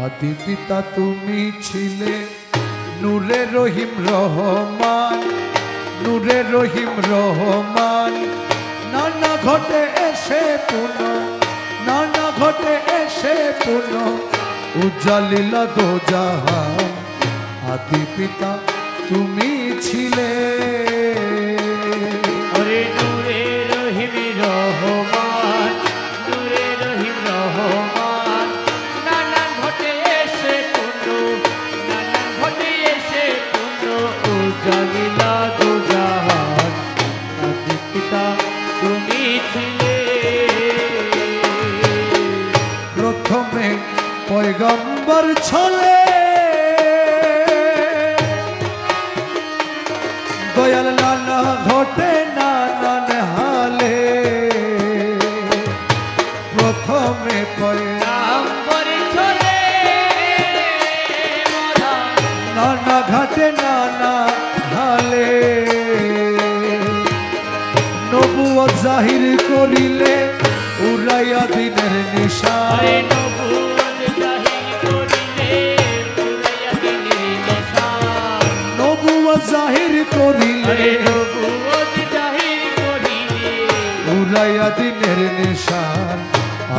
আদি পিতা তুমি ছিলে নূরে রহিম রহমান, নূরে রহিম রহমান। নানা ঘটে এসে পুনঃ, নানা ঘটে এসে পুনঃ উজ্জ্বলিলা দো জাহান। আদি পিতা তুমি ছিলে নূরে রহিম রহমান, নূরে রহিম রহমান। নানা ঘটে এসে পুনঃ, নানা ঘটে এসে পুনঃ উজ্জ্বলিলা দো জাহান। আদি পিতা তুমি ছিলে। প্রথমে পয়গম্বর ছলে, দয়াল নানা ঘটে নানান হালে। প্রথমে পয়গম্বর ছলে, নানা ঘটে নানা হালে। নবুয়ত জাহির করিলে উড়াইয়া দিনের নিশান। নবুয়ত জাহির করিলে উড়াইয়া দিনের নিশান। নবুয়ত জাহির করিলে নবুয়ত জাহির করিলে উড়াইয়া দিনের নিশান।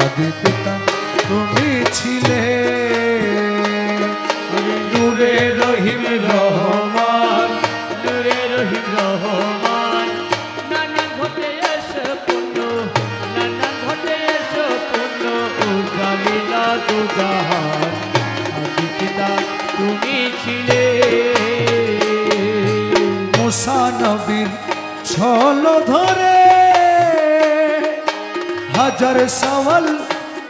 আদি পিতা তুমি ছিলে নূরে রহিম রহমান, নূরে রহিম রহমান। নানা ঘটে এসে পুনঃ, নানা ঘটে এসে পুনঃ উজ্জ্বলিলা দো জাহান। আদি পিতা তুমি ছিলে। মুসা নবীর ছল ধরে হাজার সওয়াল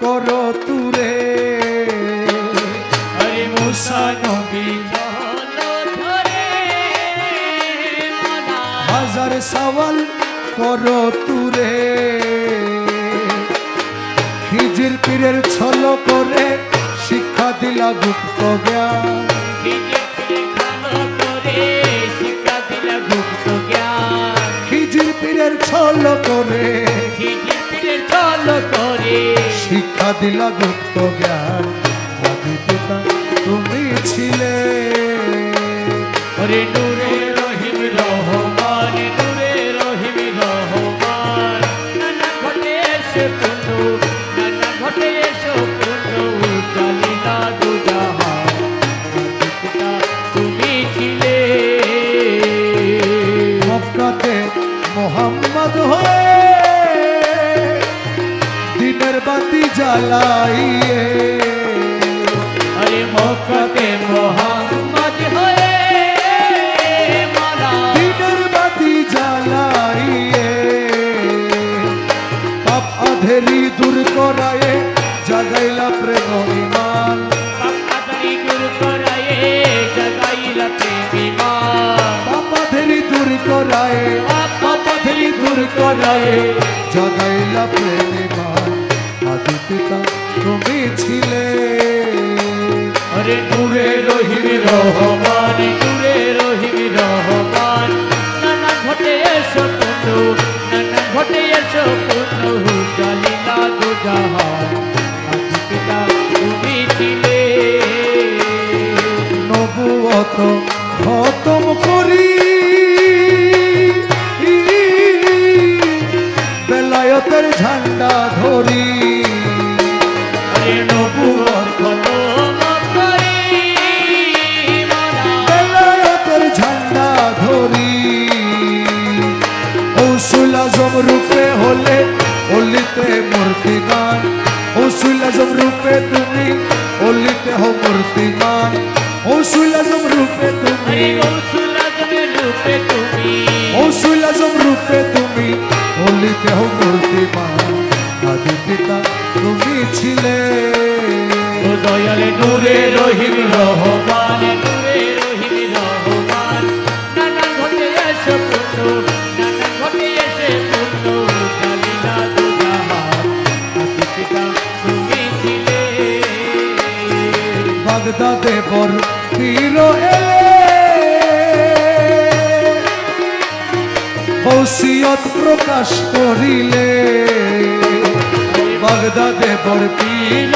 করো তুরে। আরে মুসা নবী ধরে মানা হাজার সওয়াল করো তুরে। খিজির পীরের ছল করে শিক্ষা দিলা গুপ্ত জ্ঞান। খিজির পীরের ছল করে শিক্ষা দিলা গুপ্ত জ্ঞান। আদি পিতা তুমি ছিলে নূরে রহিম রহমান, নূরে রহিম রহমান। নানা ঘটে এসে পুনঃ, নানা ঘটে এসে পুনঃ উজ্জ্বলিলা দো জাহান। আদি পিতা তুমি ছিলে। মক্কাতে মোহাম্মদ হয়ে দিনের বাতি জ্বালাইয়ে। আরে মক্কাতে মোহাম্মদ হয়ে মারা দিনের বাতি জ্বালাইয়ে। পাপ আধেরি দূর করায়ে জাগাইলা প্রেম ইমান। পাপাধারি দূর করায়ে জাগাইলা প্রেমিমান। পাপ আধেরি দূর করায়ে, পাপ আধেরি দূর করায়ে জাগাইলা প্রেম ইমান। আদি পিতা তুমি ছিলে আরে নূরে রহিম রহমান, নূরে রহিম রহমান। নানা ঘটে এসো পুনঃ, নানা ঘটে এসো পুনঃ উজ্জ্বলিলা দো জাহান। আদি পিতা তুমি ছিলে। নবুয়ত খতম করি বেলায়তের ঝান্ডা ধরি। আরে নবুয়ত খতম করি মারা বেলায়তের ঝান্ডা ধরি। গৌসুল আজম রূপে হলে অলিতে মূর্তিমান। গৌসুল আজম রূপে তুমি অলিতে হো মূর্তিমান। গৌসুল আজম রূপে তুমি, আরে গৌসুল আজমের রূপে তুমি গৌসুল আজম রূপে তুমি অলিতে হো মূর্তিমান। আদি পিতা তুমি ছিলে ও দয়াল নূরে রহিম রহমান, নূরে রহিম রহমান। নানা ঘটে এসে পুনঃ, নানা ঘটে এসে পুনঃ উজ্জ্বলিলা দো জাহান। আদি পিতা তুমি ছিলে। বাগদাদে বর পীর এলে বসিয়ত প্রকাশ করিলে। বাগদাদে বর পীর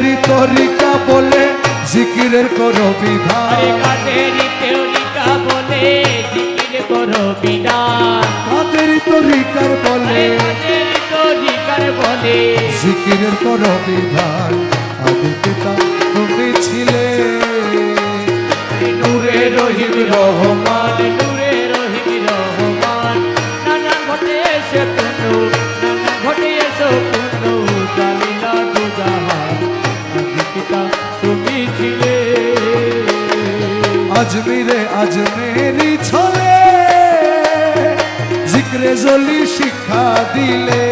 কাদেরি তরিকা বলে জিকিরের করো বিধান আরে কাদেরি তরিকা বলে জিকির করো বিধান কাদেরি তরিকার বলে কাদেরি তরিকার বলে জিকিরের করো বিধান আদি পিতা তুমি ছিলে নূরে রহিম রহমান নূরে রহিম রহমান নানা ঘটে এসে পূর্ণ নানা ঘটে এসে পূর্ণ জালিলা দুজাহান আদি পিতা তুমি ছিলে আজমিরে আজমেরি ছলে জিক্রে জলি শিক্ষা দিলে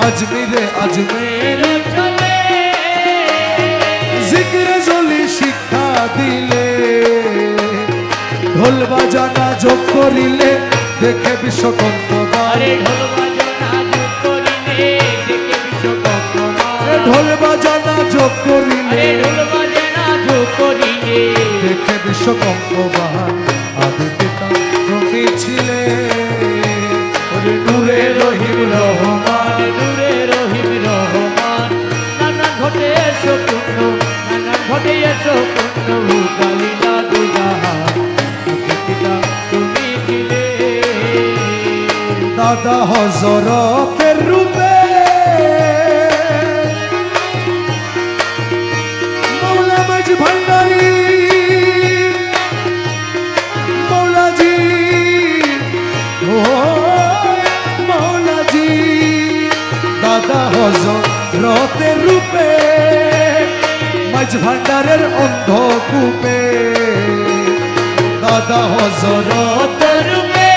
আজমিরে আজমেরি চলে জিক্রে জলি শিক্ষা দিলে ঢোল বাজানা যোগ করিলে দেখে বিশ্বকম্পমান আরে ঢোল বাজনা যোগ করিলে দেখে বিশ্বকম্পমান ঢোল বাজানা যোগ করিলে আরে ঢোল বাজনা যোগ করিলে দেখে বিশ্বকম্পমান আদি পিতা তুমি ছিলে নূরে রহিম রহমান নূরে রহিম রহমান নানা ঘটে এসো পূর্ণ নানা ঘটে এসো পূর্ণ কালিলা দুজাহান পিতা তুমি ছিলে দাদা হযরতের রূপে মৌলা মাঝ ভান্ডারী মৌলাজি ও মৌলাজি দাদা হযরতের রূপে মাঝ ভান্ডারের অন্ধকূপে দাদা হযরত রূপে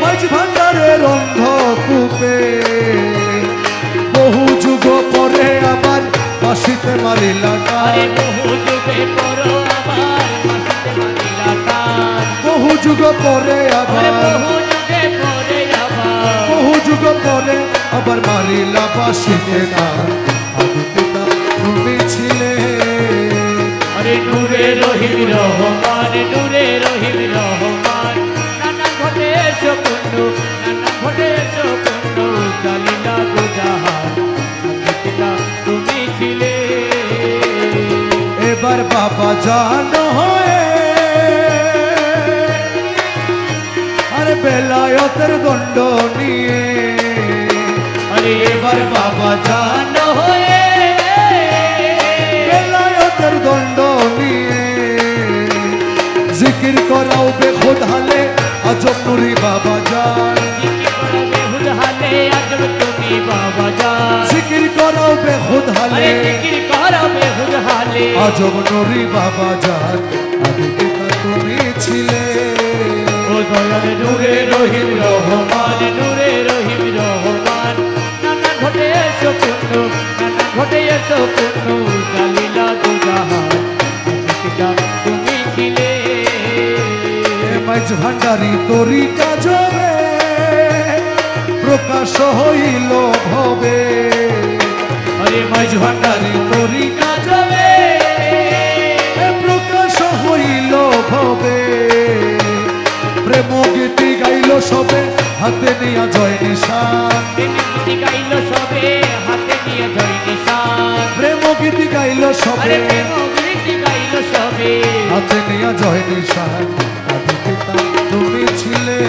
মাঝ ভান্ডারের অন্ধকূপে বহু যুগ পরে আবার বাঁশিতে মারিলা আরে টান বহু যুগে পরো আবার মাসিতে মানিলা টান বহু যুগ পরে আরে আবার বহু যুগে পরে আবার বহু যুগ পরে আবার মারিলা বাঁশিতে টান আদি পিতা তুমি ছিলে আরে নূরে রহিম রহমান নূরে রহিম রহমান নানা ঘটে এসো পূর্ণ নানা ঘটে এসো পূর্ণ জালিলা দুজাহান পিতা তুমি ছিলে এবার বাবা জানো হয়ে আরে বেলায়তের দণ্ড নিয়ে আরে এবার বাবা জান হয়ে বেলায়তের দণ্ড নিয়ে জিকির করাও বেখুদ হালে আজব নুরি বাবা যান জিকির করবে হুদ হালে আজব তুমি বাবা জান জিকির করাও বেখুদ আরে হালে জিকির করবে হুদ হালে আজব নুরি বাবা যান আদি পিতা তুমি ছিলে ও দয়াল নূরে রহিম রহমান নূরে রহিম রহমান নানা ঘটে এসো পূর্ণ নানা ঘটে এসো পূর্ণ জালিলা দুজাহান পিতা তুমি ছিলে মাঝ ভান্ডারি তরি কাজবে প্রকাশ হইল ভবে আরে মাঝ ভান্ডারি তরি কাজবে প্রকাশ হইল ভবে প্রেম গীতি গাইল সবে হাতে নিয়া জয় নিশান গীতি গাইল সবে হাতে নিয়ে জয় নিশান প্রেম গীতি গাইল সবে আরে প্রেম গীতি গাইল সবে হাতে নিয়া জয় নিশান আদি পিতা তুমি ছিলে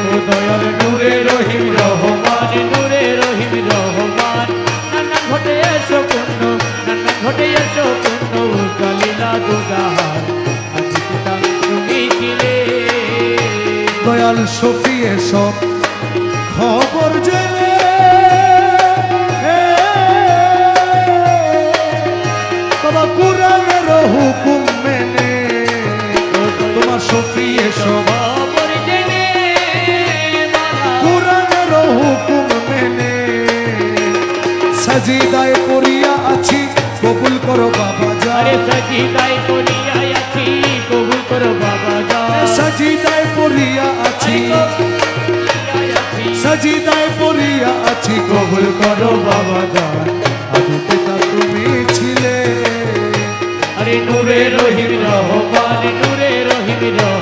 ও দয়াল নূরে রহিম রহমান নূরে রহিম রহমান নানা ঘটে এসো পূর্ণ নানা ঘটে এসো পূর্ণ কালিলা দুজাহান আদি পিতা তুমি ছিলে দয়াল সফি এসব খবর জেনে বাবা কুরআনের হুকুম মেনে তোমার সফি এসব খবর জেনে বাবা কুরআনের হুকুম মেনে সাজিদায় পড়িয়া আছি কবুল করো বাবা আরে যান সজিদায় করিয়া আছি কবুল করো বাবা জান সাজিদায় পড়িয়া আছি সাজিদায় পড়িয়া আছি কবুল করো বাবা যান আদি পিতা তুমি ছিলে আরে নূরে রহিম রহমান নূরে রহিম রহমান